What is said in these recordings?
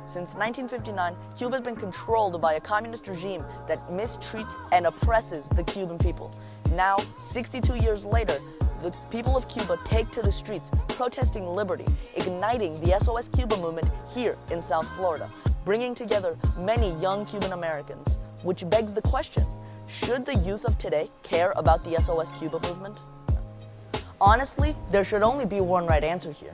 Since 1959, Cuba has been controlled by a communist regime that mistreats and oppresses the Cuban people. Now, 62 years later, the people of Cuba take to the streets, protesting liberty, igniting the SOS Cuba movement here in South Florida, bringing together many young Cuban Americans, which begs the question, should the youth of today care about the SOS Cuba movement? Honestly, there should only be one right answer here.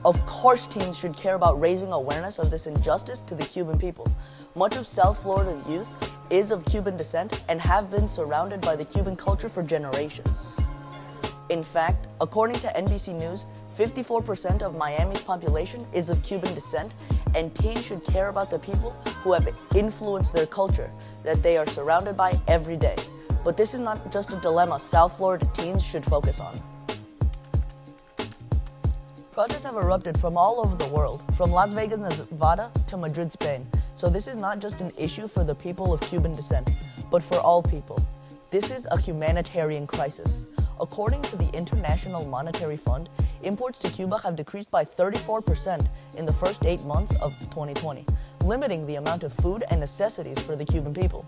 Of course teens should care about raising awareness of this injustice to the Cuban people. Much of South Florida youth is of Cuban descent and have been surrounded by the Cuban culture for generations. In fact, according to NBC News, 54% of Miami's population is of Cuban descent, and teens should care about the people who have influenced their culture that they are surrounded by every day. But this is not just a dilemma South Florida teens should focus on. Protests have erupted from all over the world, from Las Vegas, Nevada to Madrid, Spain. So this is not just an issue for the people of Cuban descent, but for all people. This is a humanitarian crisis. According to the International Monetary Fund, imports to Cuba have decreased by 34% in the first 8 months of 2020, limiting the amount of food and necessities for the Cuban people.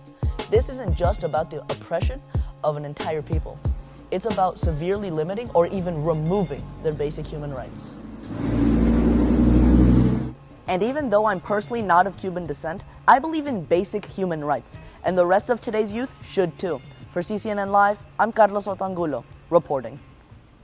This isn't just about the oppression of an entire people. It's about severely limiting or even removing their basic human rights. And even though I'm personally not of Cuban descent, I believe in basic human rights, and the rest of today's youth should too. For CCNN Live, I'm Carlos Otangulo, reporting.